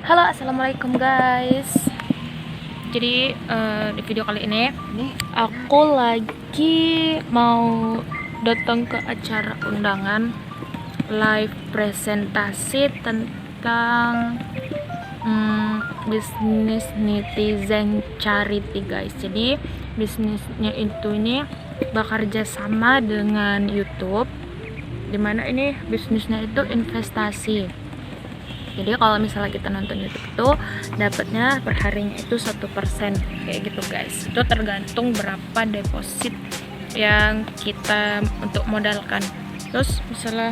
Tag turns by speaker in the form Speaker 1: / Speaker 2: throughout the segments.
Speaker 1: Halo, assalamualaikum guys. Jadi di video kali ini aku lagi mau datang ke acara undangan live presentasi tentang bisnis netizen charity guys. Jadi bisnisnya ini bekerja sama dengan YouTube, dimana ini bisnisnya itu investasi. Jadi kalau misalnya kita nonton YouTube itu dapatnya per harinya itu 1% kayak gitu guys. Itu tergantung berapa deposit yang kita untuk modalkan. Terus misalnya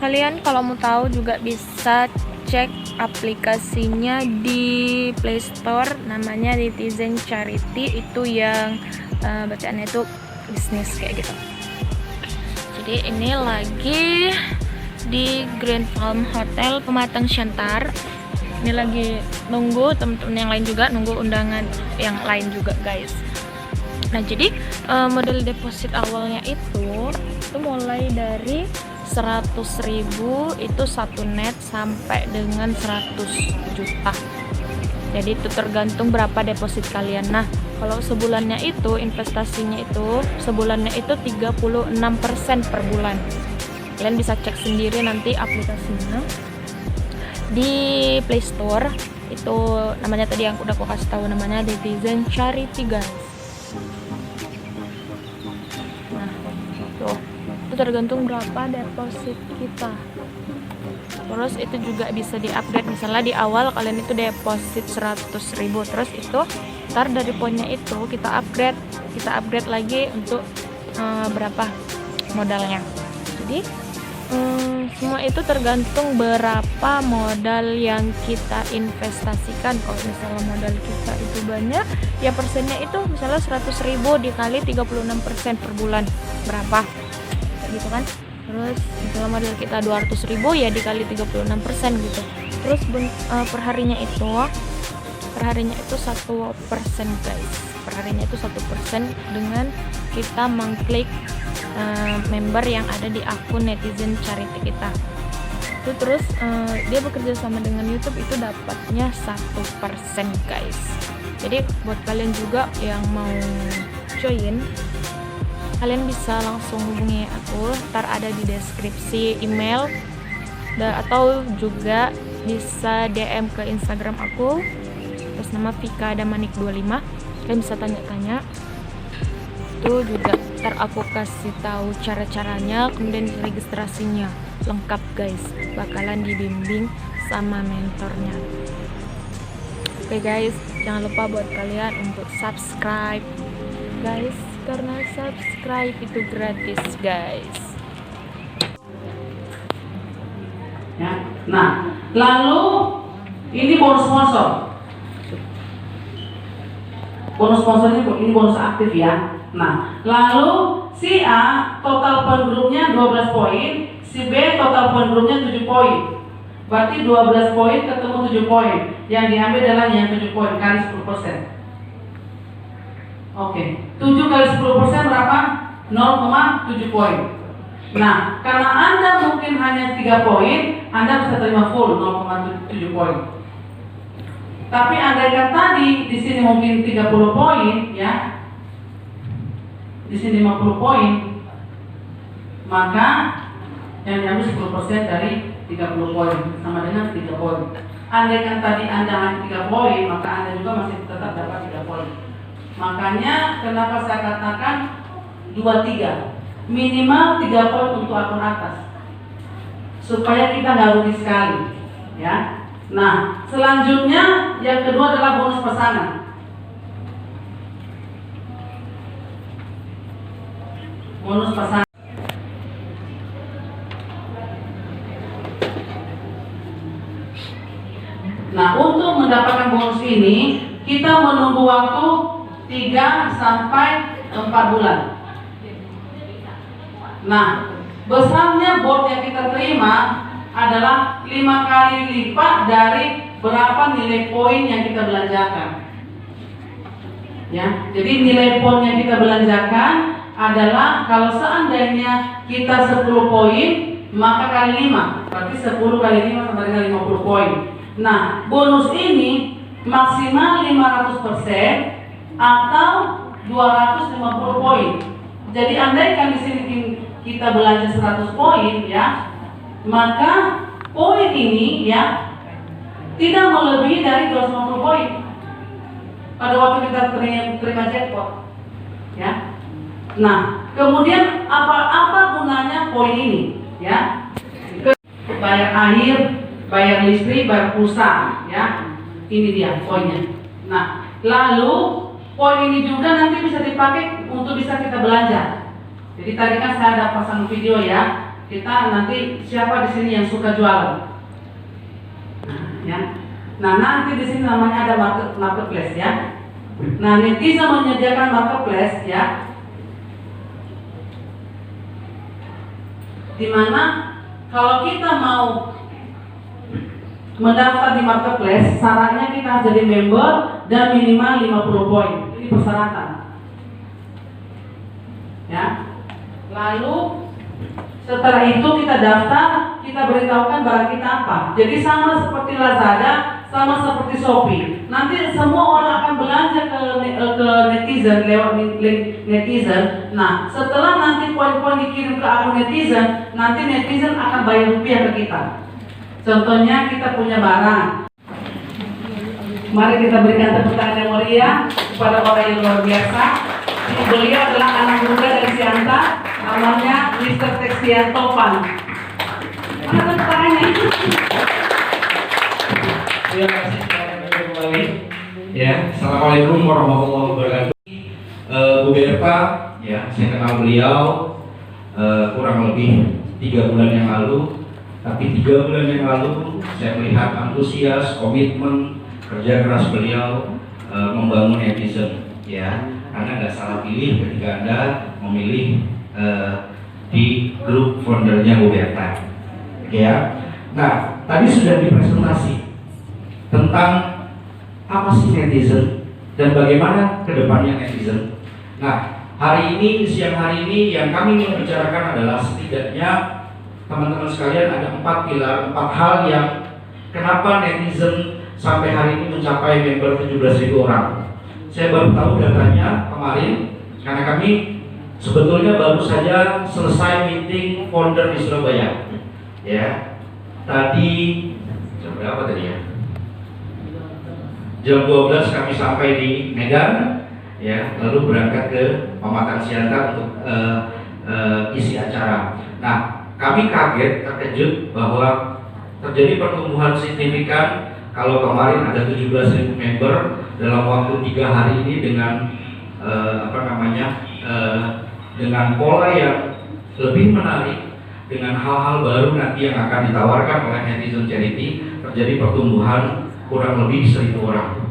Speaker 1: kalian kalau mau tahu juga bisa cek aplikasinya di Play Store, namanya Netizen Charity. Itu yang bacaannya itu bisnis kayak gitu. Jadi ini lagi di Grand Palm Hotel Pematang Siantar. Ini lagi nunggu teman-teman yang lain juga, nunggu undangan yang lain juga guys. Nah jadi modal deposit awalnya itu mulai dari 100.000 itu satu net sampai dengan 100 juta. Jadi itu tergantung berapa deposit kalian. Nah kalau sebulannya itu investasinya itu sebulannya itu 36% per bulan. Kalian bisa cek sendiri nanti aplikasinya di Play Store. Itu namanya tadi yang udah aku kasih tahu, namanya Netizen Charity guys. Nah tuh, itu tergantung berapa deposit kita. Terus itu juga bisa di-upgrade. Misalnya di awal kalian itu deposit 100.000, terus itu ntar dari poinnya itu kita upgrade lagi untuk berapa modalnya. Jadi semua itu tergantung berapa modal yang kita investasikan. Kalau misalnya modal kita itu banyak, ya persennya itu misalnya 100.000 dikali 36% per bulan berapa kayak gitu kan. Terus misalnya modal kita 200.000 ya dikali 36% gitu. Terus perharinya itu 1% guys. Perharinya itu 1% dengan kita mengklik member yang ada di akun Netizen Charity kita. Itu terus dia bekerja sama dengan YouTube, itu dapatnya 1% guys. Jadi buat kalian juga yang mau join, kalian bisa langsung hubungi aku, ntar ada di deskripsi email, atau juga bisa DM ke Instagram aku, terus nama Vika Damanik 25. Kalian bisa tanya-tanya, itu juga ntar aku kasih tahu cara-caranya, kemudian registrasinya lengkap guys, bakalan dibimbing sama mentornya. Oke guys, jangan lupa buat kalian untuk subscribe guys, karena subscribe itu gratis guys
Speaker 2: ya. Nah lalu ini bonus sponsor ini bonus aktif ya. Nah, lalu si A total poin grupnya 12 poin, si B total poin grupnya 7 poin. Berarti 12 poin ketemu 7 poin. Yang diambil adalah yang 7 poin kali 10%. Oke, 7 kali 10% berapa? 0,7 poin. Nah, karena Anda mungkin hanya 3 poin, Anda bisa terima full 0,7 poin. Tapi andaikan tadi di sini mungkin 30 poin ya, di sini 50 poin, maka yang diambil 10% dari 30 poin sama dengan 3 poin. Andaikan tadi Anda hanya 3 poin, maka Anda juga masih tetap dapat 3 poin. Makanya kenapa saya katakan 2-3, minimal 3 poin untuk akun atas, supaya kita nggak rugi sekali ya. Nah selanjutnya yang kedua adalah bonus pesanan. Bonus pesanan. Nah untuk mendapatkan bonus ini kita menunggu waktu 3 sampai 4 bulan. Nah besarnya bot yang kita terima adalah 5 kali lipat dari berapa nilai poin yang kita belanjakan ya. Jadi nilai poin yang kita belanjakan adalah kalau seandainya kita 10 poin, maka kali 5, berarti 10 kali 5 sama dengan 50 poin. Nah, bonus ini maksimal 500% atau 250 poin. Jadi andaikan di sini kita belanja 100 poin ya, maka poin ini ya tidak melebihi dari 250 poin pada waktu kita terima jackpot ya. Nah, kemudian apa gunanya poin ini ya? Bayar air, bayar listrik, bayar pulsa ya. Ini dia poinnya. Nah, lalu poin ini juga nanti bisa dipakai untuk bisa kita belanja. Jadi tadi kan saya ada pasang video ya. Kita nanti siapa di sini yang suka jualan? Ya. Nah, nanti di sini namanya ada marketplace ya. Nah, netizen menyediakan marketplace ya. Dimana kalau kita mau mendaftar di marketplace, syaratnya kita harus jadi member dan minimal 50 poin. Ini persyaratan. Ya. Lalu setelah itu kita daftar, kita beritahukan barang kita apa. Jadi sama seperti Lazada, sama seperti Shopee. Nanti semua orang akan belanja ke netizen lewat link netizen. Nah, setelah nanti poin-poin dikirim ke akun netizen, nanti netizen akan bayar rupiah ke kita. Contohnya kita punya barang. Mari kita berikan tepuk tangan yang meriah kepada orang yang luar biasa. Beliau adalah anak muda dari Sianta, namanya Mr. Texian Topan. Mana tepuk tangannya?
Speaker 3: Terima kasih kembali. Ya, assalamualaikum warahmatullahi wabarakatuh. Bu Berta, ya, saya kenal beliau kurang lebih 3 bulan yang lalu. Tapi 3 bulan yang lalu saya melihat antusias, komitmen, kerja keras beliau membangun netizen, ya. Karena nggak salah pilih ketika Anda memilih di grup foundernya Bu Berta, ya. Nah, tadi sudah dipresentasi tentang apa sih netizen dan bagaimana kedepannya netizen. Nah, siang hari ini yang kami ingin bicarakan adalah setidaknya teman-teman sekalian ada 4 pilar, 4 hal yang kenapa netizen sampai hari ini mencapai member 17.000 orang. Saya baru tahu datanya kemarin karena kami sebetulnya baru saja selesai meeting founder di Surabaya. Ya, tadi jam berapa tadi ya? Jam 12 kami sampai di Medan, ya, lalu berangkat ke Pematang Siantar untuk isi acara. Nah, kami kaget, terkejut bahwa terjadi pertumbuhan signifikan. Kalau kemarin ada 17.000 member dalam waktu 3 hari ini dengan dengan pola yang lebih menarik, dengan hal-hal baru nanti yang akan ditawarkan oleh netizen charity, terjadi pertumbuhan kurang lebih 1.000 orang.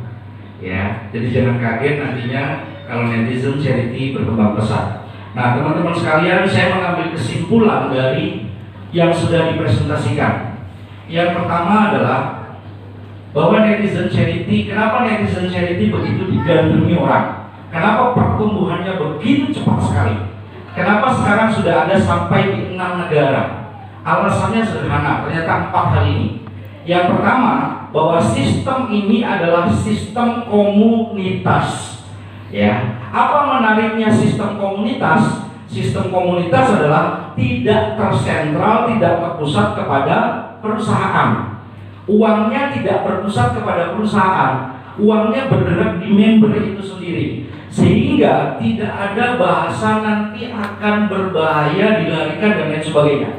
Speaker 3: Ya, jadi jangan kaget nantinya kalau netizen charity berkembang pesat. Nah, teman-teman sekalian, saya mengambil kesimpulan dari yang sudah dipresentasikan. Yang pertama adalah bahwa netizen charity, kenapa netizen charity begitu digandrungi orang? Kenapa pertumbuhannya begitu cepat sekali? Kenapa sekarang sudah ada sampai di 6 negara? Alasannya sederhana, ternyata 4 hal ini. Yang pertama, bahwa sistem ini adalah sistem komunitas. Ya, apa menariknya sistem komunitas? Sistem komunitas adalah tidak tersentral, tidak terpusat kepada perusahaan. Uangnya tidak berpusat kepada perusahaan, uangnya bergerak di member itu sendiri, sehingga tidak ada bahasa nanti akan berbahaya, dilarikan dan lain sebagainya.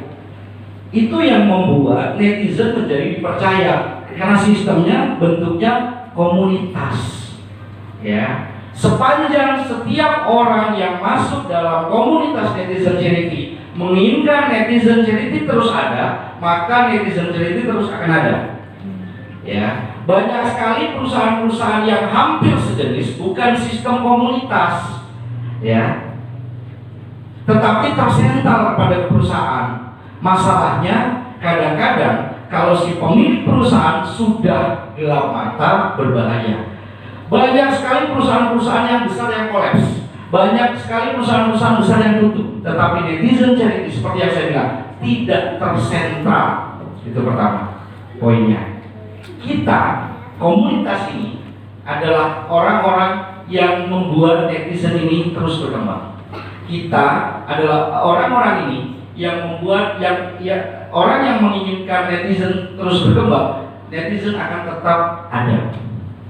Speaker 3: Itu yang membuat netizen menjadi dipercaya karena sistemnya bentuknya komunitas. Ya, sepanjang setiap orang yang masuk dalam komunitas netizen charity menginginkan netizen charity terus ada, maka netizen charity terus akan ada. Ya, banyak sekali perusahaan-perusahaan yang hampir sejenis bukan sistem komunitas, ya, tetapi tersentral pada perusahaan. Masalahnya kadang-kadang kalau si pemilik perusahaan sudah gelap mata, berbahaya. Banyak sekali perusahaan-perusahaan yang besar yang kolaps, banyak sekali perusahaan-perusahaan besar yang tutup, tetapi netizen charity seperti yang saya bilang tidak tersentral. Itu pertama poinnya. Kita, komunitas ini adalah orang-orang yang membuat netizen ini terus berkembang. Kita adalah orang-orang ini yang membuat orang yang menginginkan netizen terus berkembang. Netizen akan tetap ada.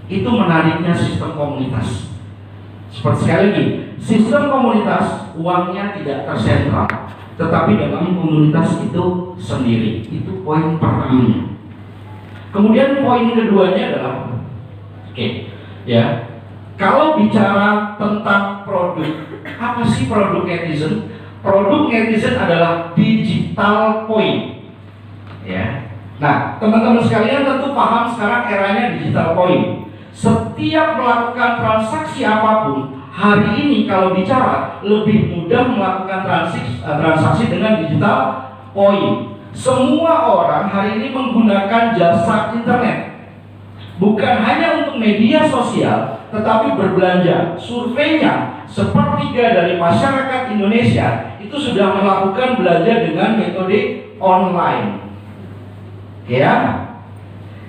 Speaker 3: Itu menariknya sistem komunitas. Seperti sekali lagi, sistem komunitas uangnya tidak tersentral, tetapi dalam komunitas itu sendiri. Itu poin pertamanya. Kemudian poin keduanya adalah, kalau bicara tentang produk, apa sih produk netizen? Produk netizen adalah digital point. Ya. Nah, teman-teman sekalian tentu paham sekarang eranya digital point. Setiap melakukan transaksi apapun, hari ini kalau bicara lebih mudah melakukan transaksi dengan digital point. Semua orang hari ini menggunakan jasa internet. Bukan hanya untuk media sosial, tetapi berbelanja. Surveinya, sepertiga dari masyarakat Indonesia itu sudah melakukan belanja dengan metode online. Ya,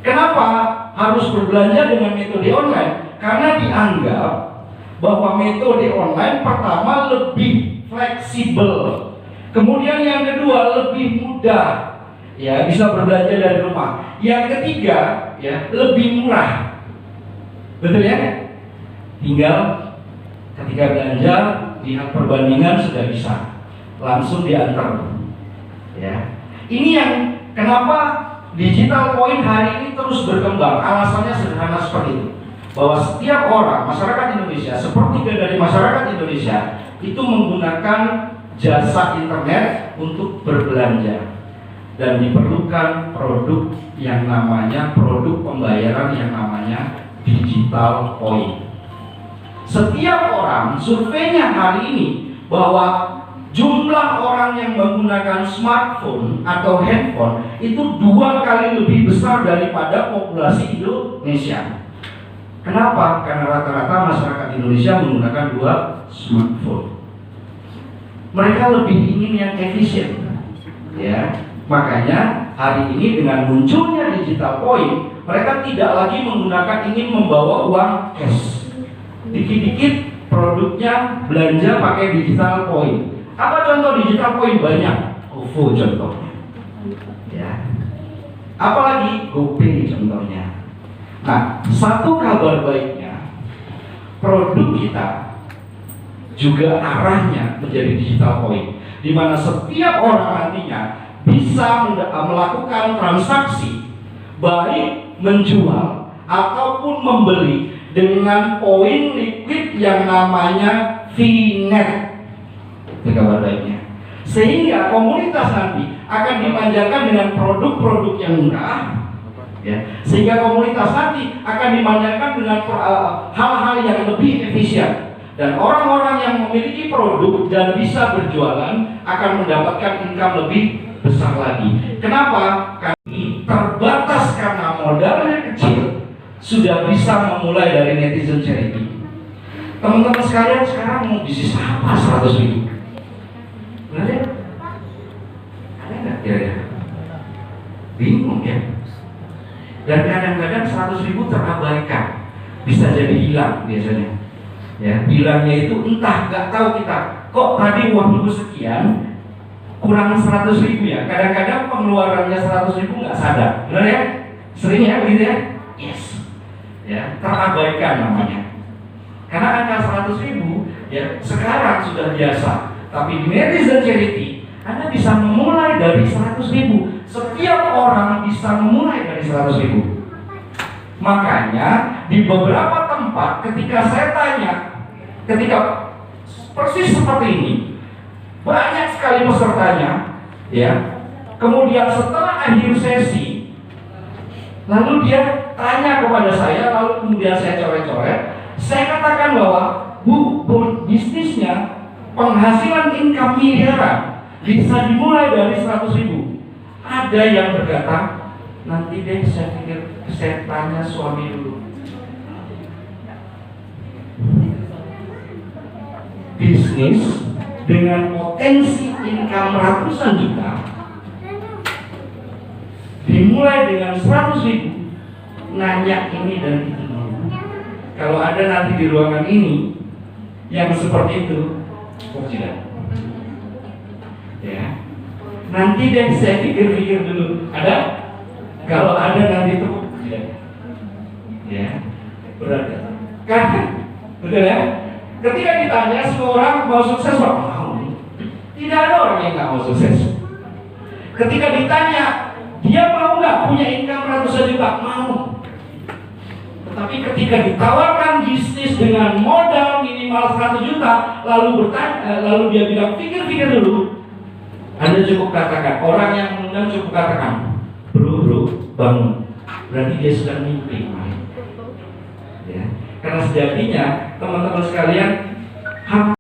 Speaker 3: kenapa harus berbelanja dengan metode online? Karena dianggap bahwa metode online pertama lebih fleksibel. Kemudian yang kedua lebih mudah, ya bisa berbelanja dari rumah. Yang ketiga, ya lebih murah, betul ya? Tinggal ketika belanja lihat perbandingan sudah bisa langsung diantar. Ya, ini yang kenapa digital point hari ini terus berkembang. Alasannya sederhana seperti itu, bahwa setiap orang masyarakat Indonesia, sepertiga dari masyarakat Indonesia itu menggunakan jasa internet untuk berbelanja, dan diperlukan produk yang namanya produk pembayaran yang namanya digital point. Setiap orang, surveinya hari ini bahwa jumlah orang yang menggunakan smartphone atau handphone itu 2 kali lebih besar daripada populasi Indonesia. Kenapa? Karena rata-rata masyarakat Indonesia menggunakan 2 smartphone. Mereka lebih ingin yang efisien, ya. Makanya hari ini dengan munculnya digital point, mereka tidak lagi ingin membawa uang cash. Dikit-dikit produknya belanja pakai digital point. Apa contoh digital point? Banyak. OVO contohnya, ya. Apalagi GoPay contohnya. Nah, satu kabar baiknya, produk kita juga arahnya menjadi digital point, di mana setiap orang nantinya bisa melakukan transaksi baik menjual ataupun membeli dengan poin liquid yang namanya VNet. Itu kabar baiknya. Sehingga komunitas nanti akan dimanjakan dengan produk-produk yang murah, ya. Sehingga komunitas nanti akan dimanjakan dengan hal-hal yang lebih efisien. Dan orang-orang yang memiliki produk dan bisa berjualan akan mendapatkan income lebih besar lagi. Kenapa? Karena terbatas karena modalnya kecil, sudah bisa memulai dari netizen charity. Teman-teman sekalian, sekarang mau bisnis apa 100.000? Benar ya? Ada nggak kira-kira? Bingung ya? Dan kadang-kadang 100.000 terabaikan, bisa jadi hilang biasanya. Ya, hilangnya itu entah, nggak tahu kita. Kok tadi uang sekian, kurang 100.000 ya. Kadang-kadang pengeluarannya 100.000 nggak sadar, benar ya? Sering ya begitu ya? Yes. Ya, terabaikan namanya. Karena angka 100.000 ya sekarang sudah biasa. Tapi di netizen charity, Anda bisa memulai dari 100.000. Setiap orang bisa memulai dari 100.000. Makanya di beberapa tempat ketika saya tanya, ketika persis seperti ini, banyak sekali pesertanya, ya. Kemudian setelah akhir sesi, lalu dia tanya kepada saya, lalu kemudian saya coret-coret, saya katakan bahwa bisnisnya penghasilan income miliaran bisa dimulai dari 100.000. Ada yang berkata, nanti deh saya pikir, saya tanya suami dulu. Bisnis dengan potensi income ratusan juta dimulai dengan 100.000 nanya ini dan itu. Kalau ada nanti di ruangan ini yang seperti itu, kok tidak? Ya, nanti deh saya pikir-pikir dulu. Ada? Kalau ada nanti itu, tidak. Ya, berarti kan, betul ya? Ketika ditanya semua orang mau sukses, mau. Tidak ada orang yang nggak mau sukses. Ketika ditanya dia mau nggak punya income ratusan juta, mau. Tetapi ketika ditawarkan bisnis dengan modal minimal 100 juta, lalu dia bilang pikir-pikir dulu. Anda cukup katakan, orang yang mengundang cukup katakan, bro, bangun. Berarti dia sedang mimpi. Ya. Karena sejatinya teman-teman sekalian,